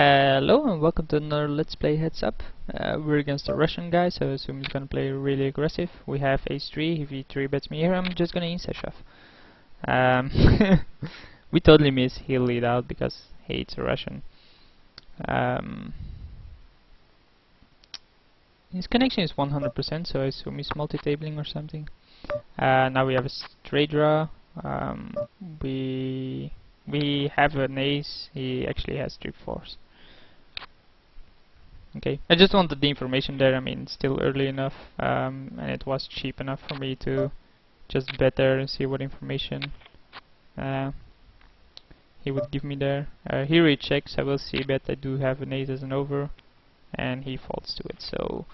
Hello and welcome to another Let's Play Heads Up. We're against a Russian guy, so I assume he's gonna play really aggressive. We have ace 3, if he 3-bets me here, I'm just gonna inside shove. We totally miss, he'll lead out because hey, it's a Russian. His connection is 100%, so I assume he's multi-tabling or something. Now we have a straight draw. We have an ace, he actually has 3-4s. Okay, I just wanted the information there. I mean, it's still early enough, and it was cheap enough for me to just bet there and see what information he would give me there. Here he checks, I will see bet I do have an ace as an over, and he folds to it. So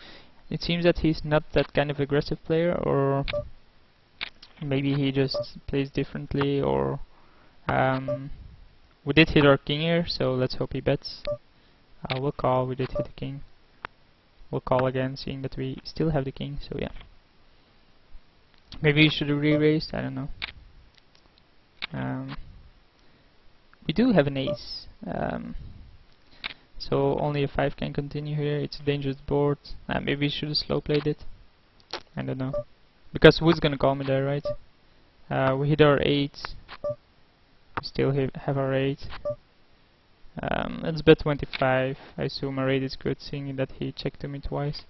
it seems that he's not that kind of aggressive player, or maybe he just plays differently, or we did hit our king here, so let's hope he bets. We'll call, we did hit the king. We'll call again, seeing that we still have the king, so yeah. Maybe we should have re-raised, I don't know. We do have an ace, so only a 5 can continue here. It's a dangerous board. Maybe we should have slow played it. I don't know. Because who's gonna call me there, right? We hit our 8. We still have our 8. Let's bet 25. I assume our rate is good, seeing that he checked to me twice.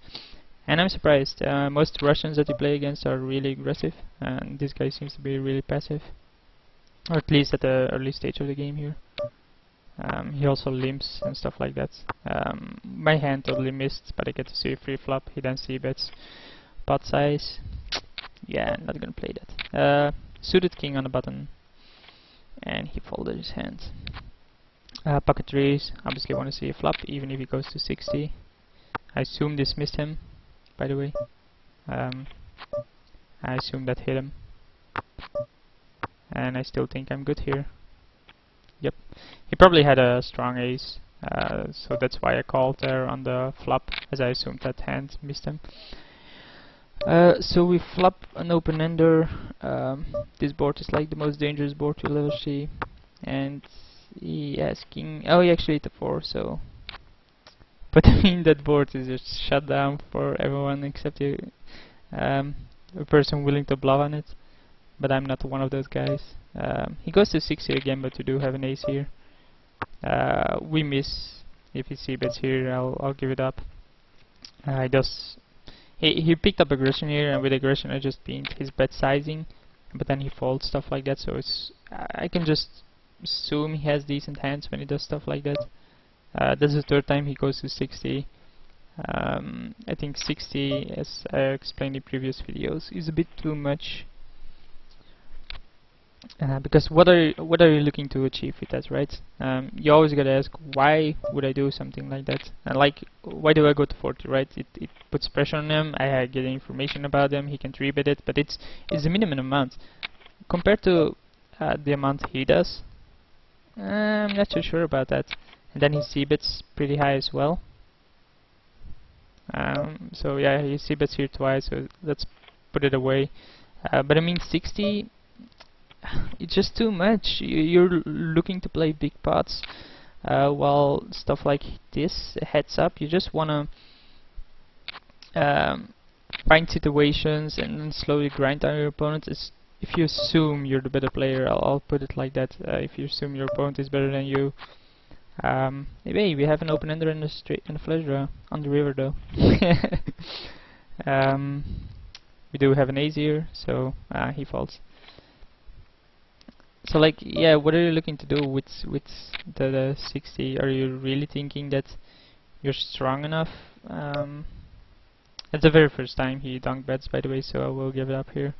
And I'm surprised. Most Russians that you play against are really aggressive, and this guy seems to be really passive. Or at least at the early stage of the game here. He also limps and stuff like that. My hand totally missed, but I get to see a free flop. He then c-bets pot size. Yeah, not gonna play that. Suited king on the button, and he folded his hand. Pocket threes, obviously want to see a flop, even if he goes to 60. I assume this missed him, by the way. I assume that hit him. And I still think I'm good here. Yep. He probably had a strong ace, so that's why I called there on the flop, as I assumed that hand missed him. So we flop an open-ender. This board is like the most dangerous board you'll ever see. And he has king. Oh, he actually hit a 4, so. But I mean, that board is just shut down for everyone except you, a person willing to bluff on it. But I'm not one of those guys. He goes to 60 again, but we do have an ace here. We miss. If he c-bets here, I'll give it up. He picked up aggression here, and with aggression I just pinned his bet sizing, but then he folds stuff like that. So it's I can just assume he has decent hands when he does stuff like that. This is the third time he goes to 60. I think 60, as I explained in previous videos, is a bit too much. Because what are you looking to achieve with that, right? You always gotta ask, why would I do something like that? And like, why do I go to 40, right? It puts pressure on him. I get information about him. He can 3-bet it, but it's a minimum amount compared to the amount he does. I'm not too sure about that. And then his c-bets pretty high as well. So yeah, he c-bets here twice, so let's put it away. But I mean, 60, it's just too much. You're looking to play big pots, while stuff like this, heads up, you just wanna find situations and then slowly grind down your opponent. If you assume you're the better player, I'll put it like that. If you assume your opponent is better than you, hey, we have an open ender and a flush draw on the river though. We do have an ace here, so he folds. So like, yeah, what are you looking to do with the 60? Are you really thinking that you're strong enough? It's the very first time he donk bets, by the way, so I will give it up here.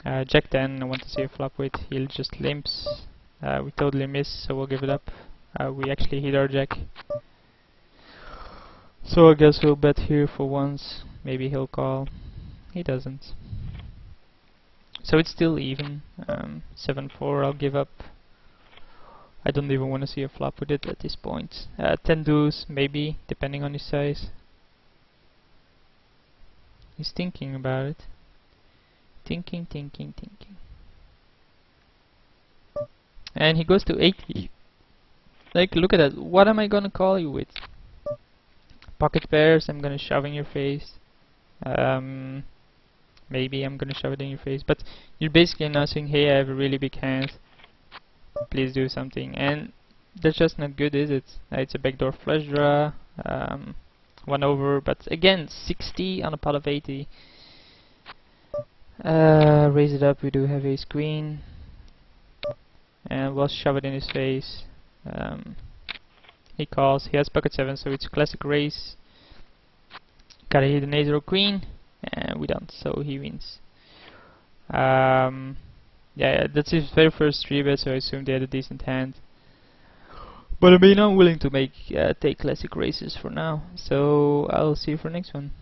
Jack 10, I want to see a flop with, he'll just limps. We totally miss, so we'll give it up. We actually hit our jack. So I guess we'll bet here for once. Maybe he'll call. He doesn't. So it's still even. 7-4, I'll give up. I don't even want to see a flop with it at this point. 10 deuce, maybe, depending on his size. He's thinking about it. Thinking. And he goes to 80. Like, look at that. What am I gonna call you with? Pocket pairs, I'm gonna shove in your face. Um, Maybe I'm gonna shove it in your face. But you're basically announcing, hey, I have a really big hand. Please do something. And that's just not good, is it? It's a backdoor flush draw. 1 over, but again, 60 on a pot of 80. Raise it up, we do have ace queen. And we'll shove it in his face. He calls, he has pocket 7, so it's a classic raise. Gotta hit an ace or queen, and we don't, so he wins. Yeah, that's his very first 3-bet, so I assume they had a decent hand. But I mean, I'm willing to take classic races for now, so I'll see you for next one.